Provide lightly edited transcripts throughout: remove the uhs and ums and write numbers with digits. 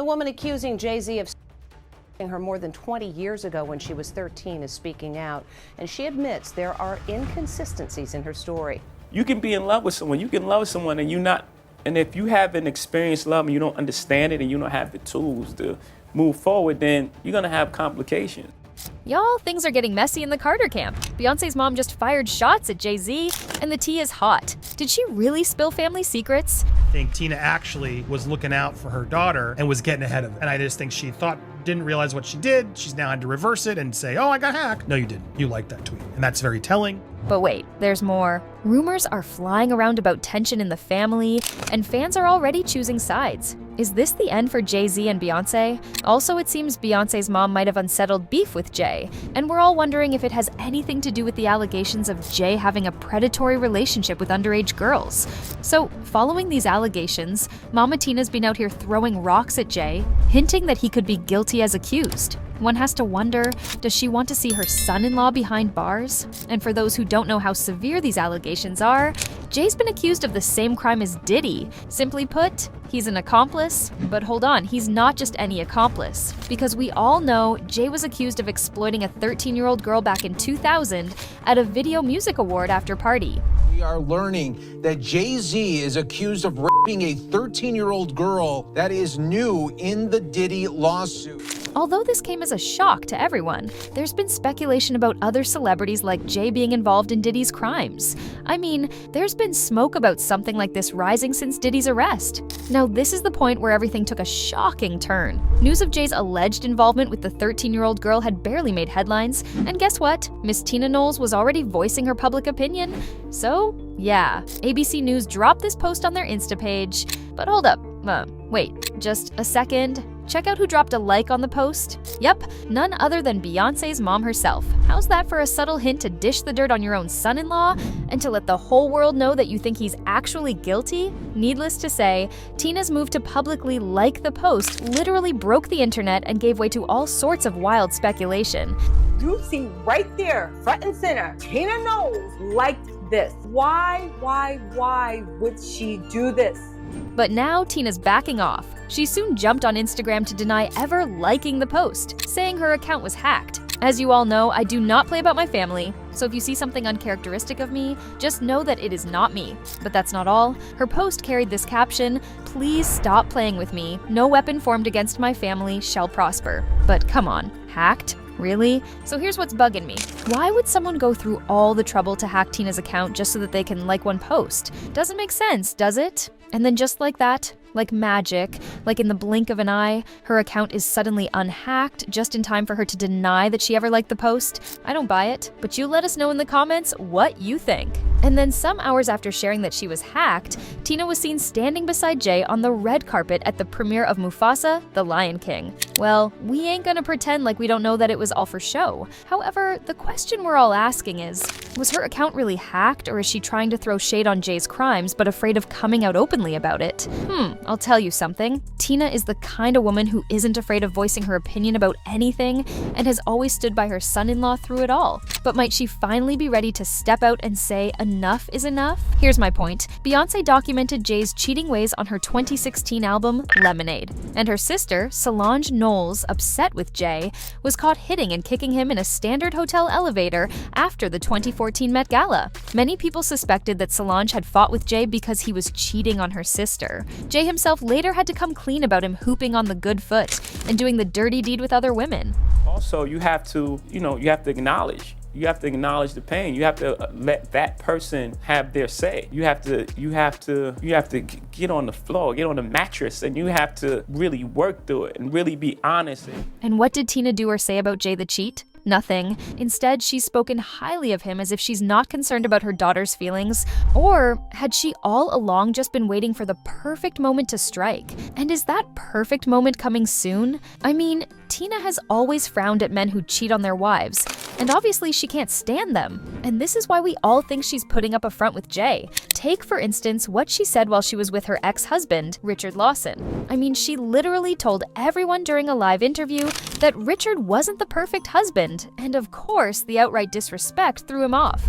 The woman accusing Jay Z of her more than 20 years ago when she was 13 is speaking out, and she admits there are inconsistencies in her story. You can be in love with someone, you can love someone and if you haven't experienced love and you don't understand it and you don't have the tools to move forward, then you're gonna have complications. Y'all, things are getting messy in the Carter camp. Beyonce's mom just fired shots at Jay Z, and the tea is hot. Did she really spill family secrets? I think Tina actually was looking out for her daughter and was getting ahead of it. And I just think she didn't realize what she did. She's now had to reverse it and say, oh, I got hacked. No, you didn't. You liked that tweet. And that's very telling. But wait, there's more. Rumors are flying around about tension in the family, and fans are already choosing sides. Is this the end for Jay Z and Beyonce? Also, it seems Beyonce's mom might have unsettled beef with Jay, and we're all wondering if it has anything to do with the allegations of Jay having a predatory relationship with underage girls. So, following these allegations, Mama Tina's been out here throwing rocks at Jay, hinting that he could be guilty as accused. One has to wonder, does she want to see her son-in-law behind bars? And for those who don't know how severe these allegations are, Jay's been accused of the same crime as Diddy. Simply put, he's an accomplice. But hold on, he's not just any accomplice. Because we all know Jay was accused of exploiting a 13-year-old girl back in 2000 at a Video Music Award after party. We are learning that Jay Z is accused of raping a 13-year-old girl. That is new in the Diddy lawsuit. Although this came as a shock to everyone, there's been speculation about other celebrities like Jay being involved in Diddy's crimes. I mean, there's been smoke about something like this rising since Diddy's arrest. Now, this is the point where everything took a shocking turn. News of Jay's alleged involvement with the 13-year-old girl had barely made headlines, and guess what? Miss Tina Knowles was already voicing her public opinion. So, yeah, ABC News dropped this post on their Insta page. But hold up, wait, just a second. Check out who dropped a like on the post. Yep, none other than Beyonce's mom herself. How's that for a subtle hint to dish the dirt on your own son-in-law and to let the whole world know that you think he's actually guilty? Needless to say, Tina's move to publicly like the post literally broke the internet and gave way to all sorts of wild speculation. You see right there, front and center, Tina Knowles liked this. Why would she do this? But now Tina's backing off. She soon jumped on Instagram to deny ever liking the post, saying her account was hacked. As you all know, I do not play about my family, so if you see something uncharacteristic of me, just know that it is not me. But that's not all. Her post carried this caption, "Please stop playing with me. No weapon formed against my family shall prosper." But come on, hacked? Really? So here's what's bugging me. Why would someone go through all the trouble to hack Tina's account just so that they can like one post? Doesn't make sense, does it? And then just like that, like magic, like in the blink of an eye, her account is suddenly unhacked just in time for her to deny that she ever liked the post. I don't buy it, but you let us know in the comments what you think. And then some hours after sharing that she was hacked, Tina was seen standing beside Jay on the red carpet at the premiere of Mufasa, The Lion King. Well, we ain't gonna pretend like we don't know that it was all for show. However, the question we're all asking is, was her account really hacked, or is she trying to throw shade on Jay's crimes but afraid of coming out openly about it? I'll tell you something. Tina is the kind of woman who isn't afraid of voicing her opinion about anything and has always stood by her son-in-law through it all. But might she finally be ready to step out and say enough is enough? Here's my point. Beyonce documented Jay's cheating ways on her 2016 album, Lemonade. And her sister, Solange Knowles, upset with Jay, was caught hitting and kicking him in a standard hotel elevator after the 2014 Met Gala. Many people suspected that Solange had fought with Jay because he was cheating on her sister. Jay himself later had to come clean about him hooping on the good foot and doing the dirty deed with other women. Also, you have to acknowledge. You have to acknowledge the pain. You have to let that person have their say. You have to get on the floor, get on the mattress, and you have to really work through it and really be honest. And what did Tina do or say about Jay the cheat? Nothing. Instead, she's spoken highly of him as if she's not concerned about her daughter's feelings. Or had she all along just been waiting for the perfect moment to strike? And is that perfect moment coming soon? I mean, Tina has always frowned at men who cheat on their wives, and obviously she can't stand them. And this is why we all think she's putting up a front with Jay. Take, for instance, what she said while she was with her ex-husband, Richard Lawson. I mean, she literally told everyone during a live interview that Richard wasn't the perfect husband, and of course, the outright disrespect threw him off.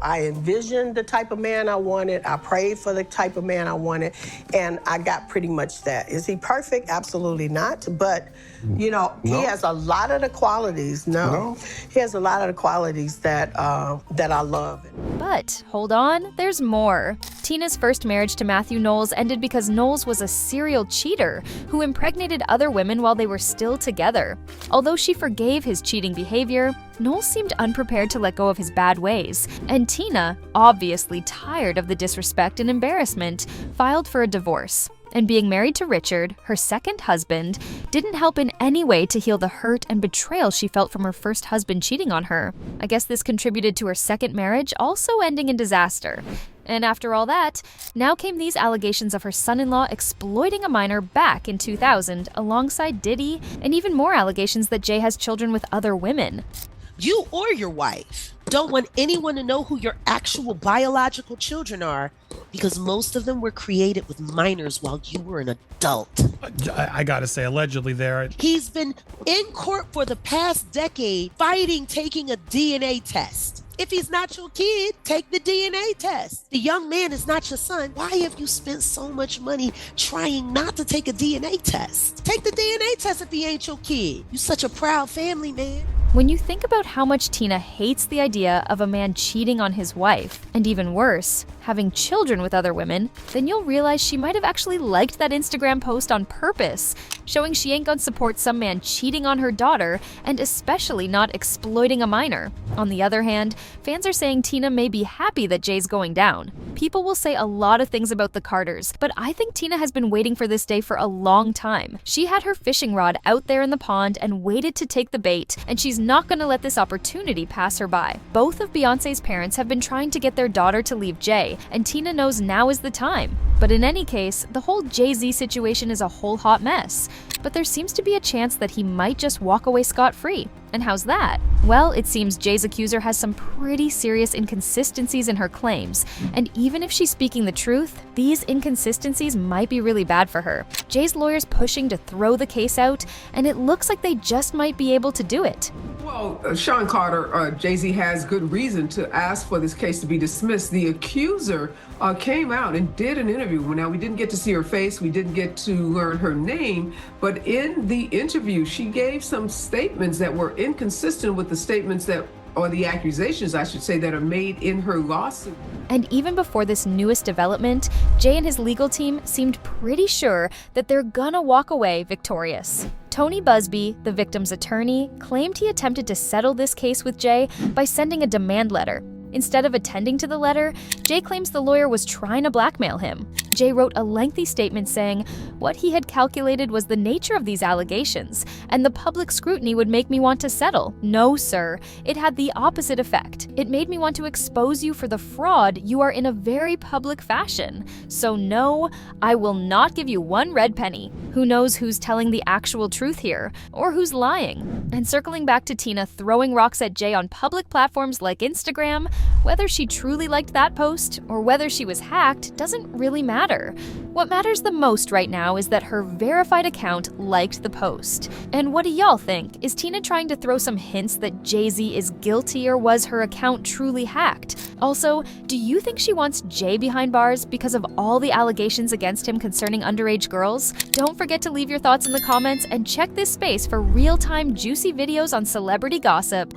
I envisioned the type of man I wanted. I prayed for the type of man I wanted, and I got pretty much that. Is he perfect? Absolutely not. But, you know, he has a lot of the qualities. He has a lot of the qualities that I love. But hold on, there's more. Tina's first marriage to Matthew Knowles ended because Knowles was a serial cheater who impregnated other women while they were still together. Although she forgave his cheating behavior, Knowles seemed unprepared to let go of his bad ways, and Tina, obviously tired of the disrespect and embarrassment, filed for a divorce. And being married to Richard, her second husband, didn't help in any way to heal the hurt and betrayal she felt from her first husband cheating on her. I guess this contributed to her second marriage also ending in disaster. And after all that, now came these allegations of her son-in-law exploiting a minor back in 2000 alongside Diddy, and even more allegations that Jay has children with other women. You or your wife don't want anyone to know who your actual biological children are, because most of them were created with minors while you were an adult. I gotta say, allegedly there. He's been in court for the past decade fighting taking a DNA test. If he's not your kid, take the DNA test. The young man is not your son. Why have you spent so much money trying not to take a DNA test? Take the DNA test if he ain't your kid. You're such a proud family man. When you think about how much Tina hates the idea of a man cheating on his wife, and even worse, having children with other women, then you'll realize she might have actually liked that Instagram post on purpose, showing she ain't gonna support some man cheating on her daughter, and especially not exploiting a minor. On the other hand, fans are saying Tina may be happy that Jay's going down. People will say a lot of things about the Carters, but I think Tina has been waiting for this day for a long time. She had her fishing rod out there in the pond and waited to take the bait, and she's not going to let this opportunity pass her by. Both of Beyoncé's parents have been trying to get their daughter to leave Jay, and Tina knows now is the time. But in any case, the whole Jay Z situation is a whole hot mess. But there seems to be a chance that he might just walk away scot-free. And how's that? Well, it seems Jay's accuser has some pretty serious inconsistencies in her claims, and even if she's speaking the truth, these inconsistencies might be really bad for her. Jay's lawyer's pushing to throw the case out, and it looks like they just might be able to do it. Well, Sean Carter, Jay Z has good reason to ask for this case to be dismissed. The accuser came out and did an interview. Now, we didn't get to see her face, we didn't get to learn her name, but in the interview, she gave some statements that were inconsistent with the statements that, or the accusations, I should say, that are made in her lawsuit. And even before this newest development, Jay and his legal team seemed pretty sure that they're gonna walk away victorious. Tony Busby, the victim's attorney, claimed he attempted to settle this case with Jay by sending a demand letter. Instead of attending to the letter, Jay claims the lawyer was trying to blackmail him. Jay wrote a lengthy statement saying what he had calculated was the nature of these allegations, and the public scrutiny would make me want to settle. No, sir. It had the opposite effect. It made me want to expose you for the fraud you are in a very public fashion. So no, I will not give you one red penny. Who knows who's telling the actual truth here, or who's lying? And circling back to Tina throwing rocks at Jay on public platforms like Instagram, whether she truly liked that post or whether she was hacked doesn't really matter. What matters the most right now is that her verified account liked the post. And what do y'all think? Is Tina trying to throw some hints that Jay Z is guilty, or was her account truly hacked? Also, do you think she wants Jay behind bars because of all the allegations against him concerning underage girls? Don't forget to leave your thoughts in the comments and check this space for real-time juicy videos on celebrity gossip.